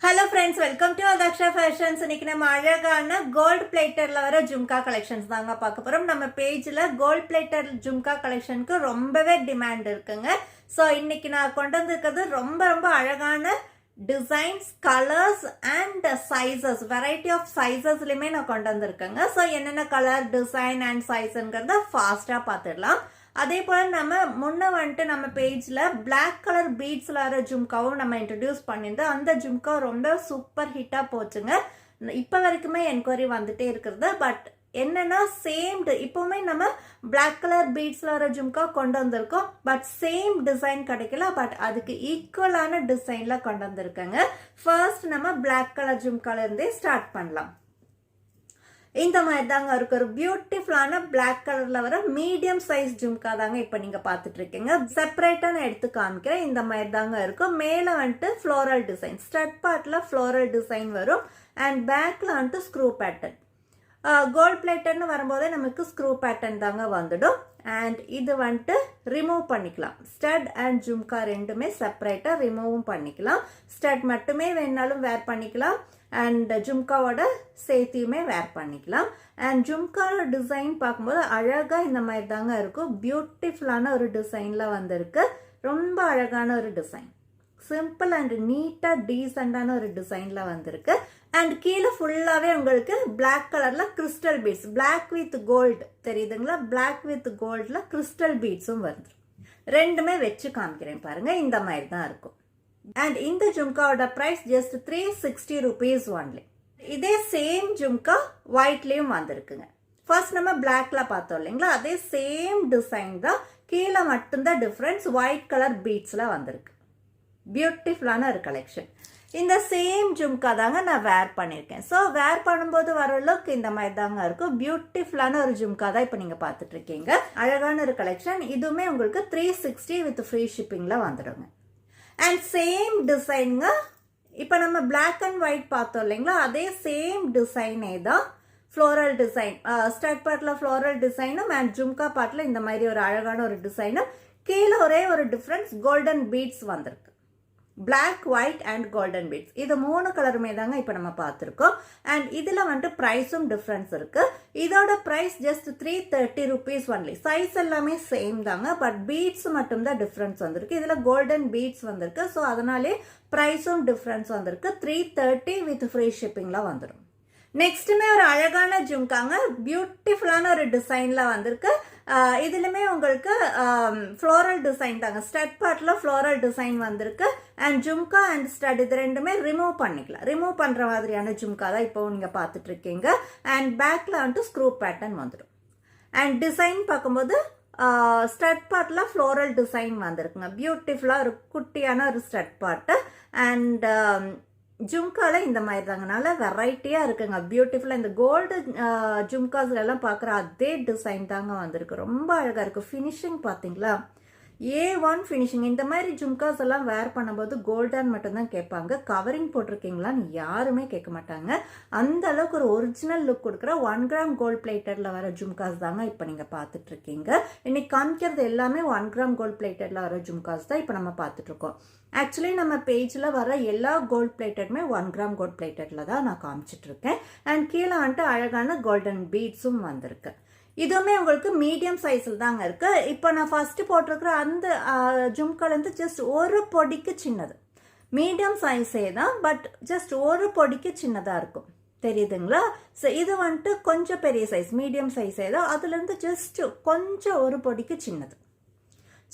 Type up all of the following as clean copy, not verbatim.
Hello friends, welcome to Athaksha fashions. இன்னைக்கு நம்ம அழகான கோல்ட் பிளேட்டர்ல வர ஜும்கா கலெக்ஷன்ஸ் தாங்க பார்க்க போறோம். நம்ம பேஜ்ல கோல்ட் பிளேட்டர் ஜும்கா கலெக்ஷனுக்கு ரொம்பவே டிமாண்ட் இருக்குங்க. ஸோ இன்னைக்கு நான் கொண்டு வந்திருக்கிறது ரொம்ப ரொம்ப அழகான designs, colours and sizes, variety of சைசஸ்லையுமே நான் கொண்டு வந்திருக்கேங்க. ஸோ என்னென்ன கலர், டிசைன் அண்ட் சைஸ்ங்கிறத ஃபாஸ்ட்டாக பார்த்துடலாம். அதே போல நம்ம முன்ன வந்துட்டு நம்ம பேஜ்ல பிளாக் கலர் பீட்ஸ்ல வர ஜும்காவும் நம்ம இன்ட்ரடியூஸ் பண்ணியிருந்தோம். அந்த ஜும்கா ரொம்ப சூப்பர் ஹிட்டா போச்சுங்க. இப்ப வரைக்குமே என்கொயரி வந்துட்டே இருக்கிறது. பட் என்னன்னா இப்பவுமே நம்ம பிளாக் கலர் பீட்ஸ்ல வர ஜும்கா கொண்டு வந்திருக்கோம். பட் சேம் டிசைன் கிடைக்கல. பட் அதுக்கு ஈக்குவலான டிசைன்ல கொண்டு வந்திருக்கேங்க. ஃபர்ஸ்ட் நம்ம பிளாக் கலர் ஜும்கால இருந்தே ஸ்டார்ட் பண்ணலாம். இந்த மாதிரி தாங்க இருக்கு. ஒரு பியூட்டிஃபுல்லான பிளாக் கலர்ல வர மீடியம் சைஸ் ஜும்கா தாங்க இப்ப நீங்க பாத்துட்டு இருக்கீங்க. செப்பரேட்டா நான் எடுத்து காமிக்கிறேன். இந்த மாதிரி தாங்க இருக்கும். மேல வந்துட்டு ஃப்ளோரல் டிசைன், ஸ்டட் பார்ட்ல ஃப்ளோரல் டிசைன் வரும். அண்ட் பேக்ல வந்துட்டு ஸ்க்ரூ பேட்டர்ன். கோல்ட் பிளேட்டர்னு வரும்போதே நமக்கு ஸ்க்ரூ பேட்டர்ன் தாங்க வந்துடும். அண்ட் இது வந்துட்டு ரிமூவ் பண்ணிக்கலாம். ஸ்டட் அண்ட் ஜும்கா ரெண்டுமே செப்பரேட்டா ரிமூவும் பண்ணிக்கலாம். ஸ்டட் மட்டுமே வேணாலும் வேர் பண்ணிக்கலாம். அண்ட் ஜும்காவோட சேர்த்தியுமே வேர் பண்ணிக்கலாம். அண்ட் ஜும்காவோட டிசைன் பார்க்கும்போது அழகா இந்த மாதிரி தாங்க இருக்கும். பியூட்டிஃபுல்லான ஒரு டிசைன்ல வந்திருக்கு. ரொம்ப அழகான ஒரு டிசைன், சிம்பிள் அண்ட் நீட்டா டீசெண்டான ஒரு டிசைன்ல வந்திருக்கு. அண்ட் கீழே ஃபுல்லாவே உங்களுக்கு பிளாக் கலர்ல crystal beads, black with gold தெரியுதுங்களா? பிளாக் வித் கோல்ட்ல கிறிஸ்டல் பீட்ஸும் வருது. ரெண்டுமே வச்சு காமிக்கிறேன் பாருங்க. இந்த மாதிரி தான் இருக்கும். அண்ட் இந்த ஜும்காவோட பிரைஸ் ஜஸ்ட் 360 rupees ஒன்லி. இதே சேம் ஜும்கா ஒயிட்லயும் வந்திருக்குங்க. ஃபர்ஸ்ட் நம்ம பிளாக்ல பார்த்தோம் இல்லைங்களா? அதே சேம் டிசைன் தான், கீழே மட்டும்தான் டிஃபரன்ஸ். ஒயிட் கலர் பீட்ஸ்ல வந்திருக்கு. பியூட்டிஃபுல்லான ஒரு கலெக்ஷன். இந்த சேம் ஜும்கா தாங்க நான் வேர் பண்ணியிருக்கேன். ஸோ வேர் பண்ணும்போது வர லுக் இந்த மாதிரி தாங்க இருக்கும். பியூட்டிஃபுல்லான ஒரு ஜும்கா தான் இப்போ நீங்கள் பார்த்துட்டு இருக்கீங்க. அழகான ஒரு கலெக்ஷன். இதுவுமே உங்களுக்கு 360 வித் ஃப்ரீ ஷிப்பிங்ல வந்துடுங்க. அண்ட் சேம் டிசைனுங்க. இப்போ நம்ம பிளாக் அண்ட் ஒயிட் பார்த்தோம் இல்லைங்களா? அதே சேம் டிசைனே தான். ஃப்ளோரல் டிசைன், ஸ்டட் பார்ட்ல ஃப்ளோரல் டிசைனும் அண்ட் ஜும்கா பார்ட்ல இந்த மாதிரி ஒரு அழகான ஒரு டிசைனும். கீழே ஒரே ஒரு டிஃப்ரென்ஸ், கோல்டன் பீட்ஸ் வந்திருக்கு. Black, white and golden beads, இது 3 கலருமே தாங்க இப்போ நம்ம பார்த்துருக்கோம். அண்ட் இதில் வந்துட்டு ப்ரைஸும் டிஃப்ரென்ஸ் இருக்கு. இதோட price just 330 rupees only. Size எல்லாமே சேம் தாங்க. பட் பீட்ஸ் மட்டும் தான் டிஃப்ரென்ஸ் வந்திருக்கு. இதில் கோல்டன் பீட்ஸ் வந்திருக்கு. ஸோ அதனாலே ப்ரைஸும் டிஃப்ரென்ஸ் வந்திருக்கு. 330 வித் ஃப்ரீ ஷிப்பிங்ல வந்துடும். நெக்ஸ்ட்டுமே ஒரு அழகான ஜும்காங்க. பியூட்டிஃபுல்லான ஒரு டிசைன்ல வந்திருக்கு. இதுலமே உங்களுக்கு ஃப்ளோரல் டிசைன் தாங்க. ஸ்டட் பார்ட்ல ஃப்ளோரல் டிசைன் வந்திருக்கு. அண்ட் ஜும்கா அண்ட் ஸ்டட் இது ரெண்டுமே ரிமூவ் பண்ணிக்கலாம். ரிமூவ் பண்ற மாதிரியான ஜும்கா தான் இப்போ நீங்க பார்த்துட்டு இருக்கீங்க. அண்ட் பேக்ல வந்துட்டு ஸ்க்ரூ பேட்டர்ன் வந்துடும். அண்ட் டிசைன் பார்க்கும்போது ஸ்டட் பார்ட்ல ஃப்ளோரல் டிசைன் வந்திருக்குங்க. பியூட்டிஃபுல்லா ஒரு குட்டியான ஒரு ஸ்டட் பார்ட். அண்ட் ஜும்கால இந்த மாதிரி தாங்க, நல்லா வெரைட்டியா இருக்குங்க. பியூட்டிஃபுல்லா இந்த கோல்டு ஜும்காஸ்ல எல்லாம் பார்க்குற அதே டிசைன் தாங்க வந்திருக்கு. ரொம்ப அழகா இருக்கு. ஃபினிஷிங் பார்த்தீங்களா? A1 finishing. இந்த மாதிரி ஜும்காஸ் எல்லாம் வேர் பண்ணும்போது கோல்டன் மட்டும்தான் கேட்பாங்க. கவரிங் போட்டிருக்கீங்களான்னு யாருமே கேட்க மாட்டாங்க. அந்த அளவுக்கு ஒரு ஒரிஜினல் லுக் கொடுக்குற 1 கிராம் கோல்ட் பிளேட்டர்ல வர ஜும்காஸ் தாங்க இப்போ நீங்க பார்த்துட்டு இருக்கீங்க. இன்னைக்கு காமிக்கிறது எல்லாமே 1 கிராம் கோல்ட் பிளேட்டர்ல வர ஜும்காஸ் தான் இப்போ நம்ம பார்த்துட்டு இருக்கோம். ஆக்சுவலி நம்ம பேஜ்ல வர எல்லா கோல்ட் பிளேட்டடுமே 1 கிராம் கோல்ட் பிளேட்டட்ல தான் நான் காமிச்சிட்டு இருக்கேன். அண்ட் கீழே வந்துட்டு அழகான கோல்டன் பீட்ஸும் வந்திருக்கு. இதுவுமே உங்களுக்கு மீடியம் சைஸில் தாங்க இருக்கு. இப்போ நான் ஃபர்ஸ்ட் போட்டிருக்கிற அந்த ஜும்கால இருந்து ஜஸ்ட் ஒரு பொடிக்கு சின்னது. மீடியம் சைஸே தான், பட் ஜஸ்ட் ஒரு பொடிக்கு சின்னதா இருக்கும். தெரியுதுங்களா? ஸோ இது வந்துட்டு கொஞ்சம் பெரிய சைஸ், மீடியம் சைஸே தான். அதுல இருந்து ஜஸ்ட் கொஞ்சம் ஒரு பொடிக்கு சின்னது.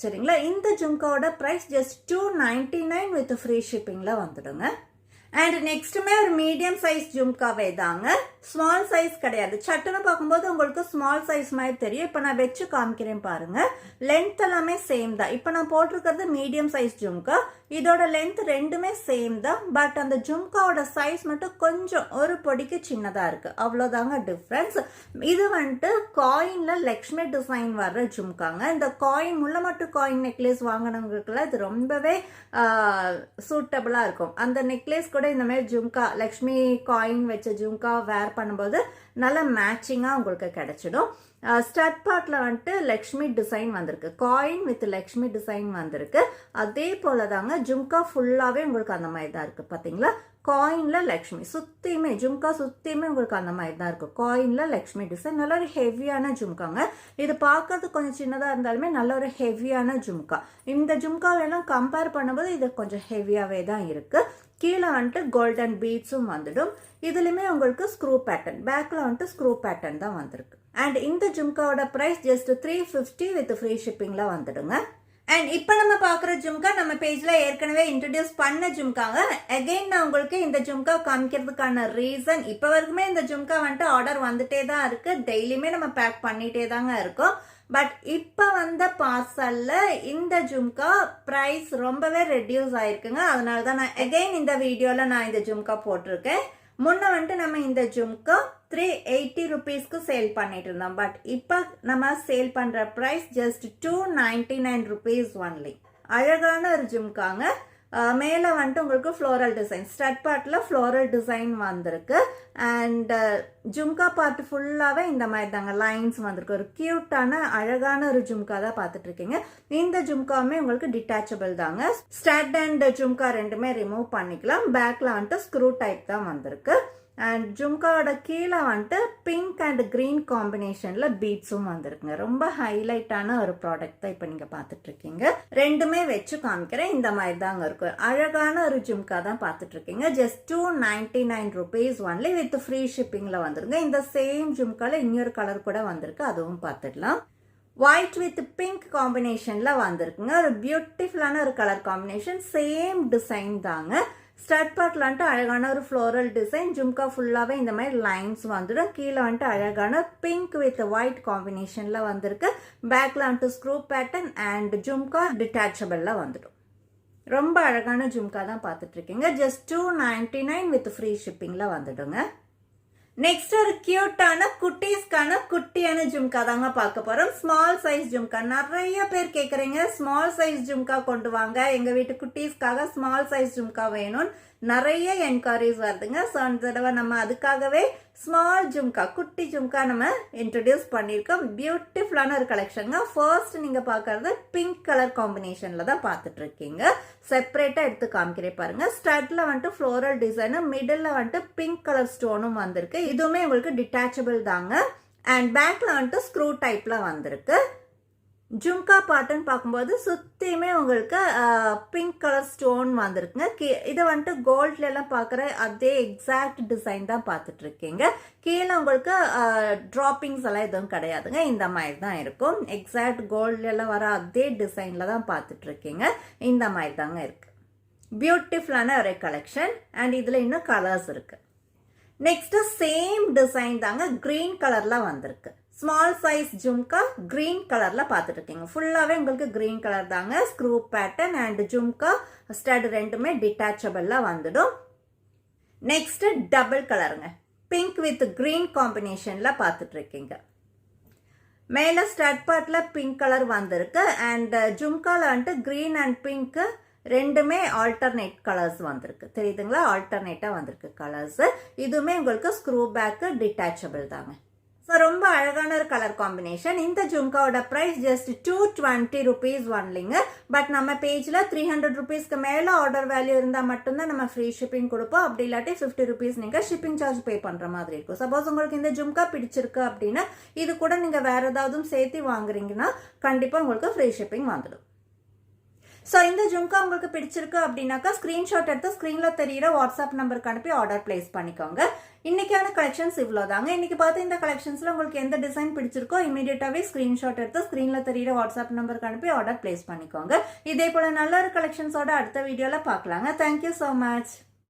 சரிங்களா? இந்த ஜும்காவோட பிரைஸ் ஜஸ்ட் 299 வித் ஃப்ரீ ஷிப்பிங்ல வந்துடுங்க. அண்ட் நெக்ஸ்ட்டுமே ஒரு மீடியம் சைஸ் ஜும்காவே தாங்க. ஸ்மால் சைஸ் கிடையாது. சட்டுன்னு பார்க்கும்போது உங்களுக்கு ஸ்மால் சைஸ் மாதிரி தெரியும். இப்போ நான் வச்சு காமிக்கிறேன் பாருங்க. லென்த் எல்லாமே சேம் தான். இப்போ நான் போட்டிருக்கிறது மீடியம் சைஸ் ஜும்கா. இதோட லென்த் ரெண்டுமே சேம் தான். பட் அந்த ஜும்காவோட சைஸ் மட்டும் கொஞ்சம் ஒரு பொடிக்கு சின்னதா இருக்கு. அவ்வளோதாங்க டிஃப்ரென்ஸ். இது வந்துட்டு காயின்ல லக்ஷ்மி டிசைன் வர்ற ஜும்காங்க. இந்த காயின், முள்ளமட்டு காயின் நெக்லஸ் வாங்கினவங்களுக்குலாம் இது ரொம்பவே சூட்டபிளா இருக்கும். அந்த நெக்லஸ் கூட இந்த மாதிரி ஜும்கா, லக்ஷ்மி காயின் வச்ச ஜும்கா வேர் பண்ணும்போது நல்ல மேட்சிங்கா உங்களுக்கு கிடைச்சிடும். ஸ்டட் பார்ட்டில் வந்துட்டு லக்ஷ்மி டிசைன் வந்திருக்கு, காயின் வித் லக்ஷ்மி டிசைன் வந்திருக்கு. அதே போல தாங்க ஜும்கா ஃபுல்லாகவே உங்களுக்கு அந்த மாதிரி தான் இருக்குது. பார்த்தீங்களா, காயினில் லக்ஷ்மி சுற்றியுமே, ஜும்கா சுற்றியுமே உங்களுக்கு அந்த மாதிரி தான் இருக்கும். காயினில் லக்ஷ்மி டிசைன், நல்ல ஒரு ஹெவியான ஜும்காங்க. இது பார்க்கறது கொஞ்சம் சின்னதாக இருந்தாலுமே நல்ல ஒரு ஹெவியான ஜும்கா. இந்த ஜும்காவெல்லாம் கம்பேர் பண்ணும்போது இது கொஞ்சம் ஹெவியாகவே தான் இருக்குது. கீழே வந்துட்டு கோல்டன் பீட்ஸும் வந்துடும். இதுலையுமே உங்களுக்கு ஸ்க்ரூ பேட்டர்ன், பேக்கில் வந்துட்டு ஸ்க்ரூ பேட்டர்ன் தான் வந்திருக்கு. அண்ட் இந்த ஜும்காவோட ப்ரைஸ் ஜஸ்ட் 350 வித் ஃப்ரீ ஷிப்பிங்கில் வந்துடுங்க. அண்ட் இப்போ நம்ம பார்க்குற ஜும்கா நம்ம பேஜில் ஏற்கனவே இன்ட்ரடியூஸ் பண்ண ஜும்காங்க. அகெயின் நான் உங்களுக்கு இந்த ஜும்கா காமிக்கிறதுக்கான ரீசன், இப்போ வரைக்குமே இந்த ஜும்கா வந்துட்டு ஆர்டர் வந்துட்டே தான் இருக்குது, டெய்லியுமே நம்ம பேக் பண்ணிகிட்டே தாங்க இருக்கோம். பட் இப்போ வந்த பார்சலில் இந்த ஜும்கா ப்ரைஸ் ரொம்பவே ரெடியூஸ் ஆயிருக்குங்க. அதனால தான் நான் அகெயின் இந்த வீடியோவில் நான் இந்த ஜும்கா போட்டிருக்கேன். முன்ன வந்துட்டு நம்ம இந்த ஜும்கா 380 ருபீஸ்க்கு சேல் பண்ணிட்டு இருந்தோம். பட் இப்போ நம்ம சேல் பண்ணுற ப்ரைஸ் ஜஸ்ட் 299 ருபீஸ் ஒன்லி. அழகான ஒரு ஜும்காங்க. மேலே வந்துட்டு உங்களுக்கு ஃப்ளோரல் டிசைன், ஸ்டட் பார்ட்டில் ஃப்ளோரல் டிசைன் வந்திருக்கு. அண்ட் ஜும்கா பார்ட் ஃபுல்லாகவே இந்த மாதிரி தாங்க லைன்ஸ் வந்திருக்கு. ஒரு க்யூட்டான அழகான ஒரு ஜும்கா தான் பார்த்துட்டு இருக்கீங்க. இந்த ஜும்காவுமே உங்களுக்கு டிட்டாச்சபிள் தாங்க. ஸ்டட் அண்ட் ஜும்கா ரெண்டுமே ரிமூவ் பண்ணிக்கலாம். பேக்கில் வந்துட்டு ஸ்க்ரூ டைப் தான் வந்திருக்கு. அண்ட் ஜும்காவோட கீழே வந்துட்டு பிங்க் அண்ட் கிரீன் காம்பினேஷனில் பீட்ஸும் வந்திருக்குங்க. ரொம்ப ஹைலைட்டான ஒரு ப்ராடக்ட் தான் இப்போ நீங்கள் பார்த்துட்டு இருக்கீங்க. ரெண்டுமே வச்சு காமிக்கிறேன். இந்த மாதிரி தாங்க இருக்கும். அழகான ஒரு ஜும்கா தான் பார்த்துட்டு இருக்கீங்க. Just 299 rupees only with free ஷிப்பிங்கில் வந்துருங்க. இந்த சேம் ஜும்காவில் இன்னொரு கலர் கூட வந்திருக்கு, அதுவும் பார்த்துடலாம். ஒயிட் வித் பிங்க் காம்பினேஷனில் வந்திருக்குங்க. ஒரு பியூட்டிஃபுல்லான ஒரு கலர் காம்பினேஷன், சேம் டிசைன் தாங்க. ஸ்டட் பார்ட்டில் வந்துட்டு அழகான ஒரு ஃப்ளோரல் டிசைன், ஜும்கா ஃபுல்லாகவே இந்த மாதிரி லைன்ஸ் வந்துடும். கீழே வந்துட்டு அழகான பிங்க் வித் ஒயிட் காம்பினேஷனில் வந்திருக்கு. பேக்கில் வந்துட்டு ஸ்க்ரூ பேட்டர்ன் அண்ட் ஜும்கா டிட்டாச்சபிளில் வந்துடும். ரொம்ப அழகான ஜும்கா தான் பார்த்துட்டு இருக்கீங்க. ஜஸ்ட் 299 வித் ஃப்ரீ ஷிப்பிங்கில் வந்துடுங்க. நெக்ஸ்ட் ஒரு கியூட்டான குட்டீஸ்க்கான குட்டியான ஜும்கா தாங்க பார்க்க போறோம். Small size jhumka. நிறைய பேர் கேட்குறீங்க ஸ்மால் சைஸ் ஜும்கா கொண்டு வாங்க, எங்க வீட்டு குட்டீஸ்க்காக ஸ்மால் சைஸ் ஜும்கா வேணும்னு நிறைய என்கொயரிஸ் வருதுங்க. ஸோ அந்த தடவை நம்ம அதுக்காகவே ஸ்மால் ஜும்கா, குட்டி ஜும்கா நம்ம இன்ட்ரடியூஸ் பண்ணியிருக்கோம். பியூட்டிஃபுல்லான ஒரு கலெக்ஷனுங்க. ஃபர்ஸ்ட் நீங்க பார்க்கறது பிங்க் கலர் காம்பினேஷன்ல தான் பார்த்துட்டு இருக்கீங்க. செப்பரேட்டா எடுத்து காமிக்கிறேன் பாருங்க. ஸ்டட்ல வந்துட்டு ஃப்ளோரல் டிசைனும், மிடில் வந்துட்டு பிங்க் கலர் ஸ்டோனும் வந்திருக்கு. இதுவுமே உங்களுக்கு டிட்டாச்சபிள் தாங்க. அண்ட் பேக்ல வந்துட்டு ஸ்க்ரூ டைப்ல வந்திருக்கு. ஜும்கா பாட்டுன்னு பார்க்கும்போது சுற்றியுமே உங்களுக்கு பிங்க் கலர் ஸ்டோன் வந்திருக்குங்க. இதை வந்துட்டு கோல்ட்லாம் பார்க்குற அதே எக்ஸாக்ட் டிசைன் தான் பார்த்துட்டு இருக்கீங்க. கீழே உங்களுக்கு ட்ராப்பிங்ஸ் எல்லாம் எதுவும் கிடையாதுங்க, இந்த மாதிரி தான் இருக்கும். எக்ஸாக்ட் கோல்ட்லாம் வர அதே டிசைனில் தான் பார்த்துட்டு இருக்கீங்க. இந்த மாதிரி தாங்க இருக்கு. பியூட்டிஃபுல்லான ஒரு கலெக்ஷன். அண்ட் இதில் இன்னும் கலர்ஸ் இருக்கு. நெக்ஸ்ட் சேம் டிசைன் தாங்க, கிரீன் கலர்ல வந்திருக்கு. ஸ்மால் சைஸ் ஜும்கா கிரீன் கலர்ல பார்த்துட்டு இருக்கீங்க. ஃபுல்லாவே உங்களுக்கு கிரீன் கலர் தாங்க. Screw pattern and jhumka stud ரெண்டுமே டிட்டாச்சபிள்ல வந்துடும். நெக்ஸ்ட் டபுள் கலருங்க, பிங்க் வித் கிரீன் காம்பினேஷன்ல பார்த்துட்டு இருக்கீங்க. மேல ஸ்டட் பார்ட்ல பிங்க் கலர் வந்திருக்கு. அண்ட் ஜும்கால வந்துட்டு கிரீன் அண்ட் பிங்க் ரெண்டுமே ஆல்டர்னேட் கலர்ஸ் வந்திருக்கு. தெரியுதுங்களா, ஆல்டர்னேட்டா வந்திருக்கு கலர்ஸ். இதுவுமே உங்களுக்கு ஸ்க்ரூ பேக் டிட்டாச்சபிள் தாங்க. ஸோ ரொம்ப அழகான ஒரு கலர் காம்பினேஷன். இந்த ஜும்காவோட ப்ரைஸ் ஜஸ்ட் 220 ருபீஸ் ஒன்லிங்க. பட் நம்ம பேஜில் 300 ருபீஸ்க்கு மேலே ஆர்டர் வேல்யூ இருந்தால் மட்டும்தான் நம்ம ஃப்ரீ ஷிப்பிங் கொடுப்போம். அப்படி இல்லாட்டி 50 ருபீஸ் நீங்கள் ஷிப்பிங் சார்ஜ் பே பண்ணுற மாதிரி இருக்கும். சப்போஸ் உங்களுக்கு இந்த ஜும்கா பிடிச்சிருக்கு அப்படின்னா இது கூட நீங்கள் வேறு ஏதாவது சேர்த்து வாங்குறீங்கன்னா கண்டிப்பாக உங்களுக்கு ஃப்ரீ ஷிப்பிங் வந்துடும். ஸோ இந்த ஜும்கா உங்களுக்கு பிடிச்சிருக்கு அப்படின்னாக்கா ஸ்க்ரீன்ஷாட் எடுத்து ஸ்க்ரீனில் தெரியிற வாட்ஸ்அப் நம்பருக்கு அனுப்பி ஆர்டர் பிளேஸ் பண்ணிக்கோங்க. இன்னைக்கான கலெக்ஷன்ஸ் இவ்வளோதாங்க. இன்னைக்கு பார்த்து இந்த கலெக்ஷன்ஸில் உங்களுக்கு எந்த டிசைன் பிடிச்சிருக்கோ இமீடியட்டாகவே ஸ்க்ரீன்ஷாட் எடுத்து ஸ்க்ரீனில் தெரியிற வாட்ஸ்அப் நம்பருக்கு அனுப்பி ஆர்டர் பிளேஸ் பண்ணிக்கோங்க. இதே போல் நல்ல ஒரு கலெக்ஷன்ஸோட அடுத்த வீடியோவில் பார்க்கலாங்க. Thank you so much.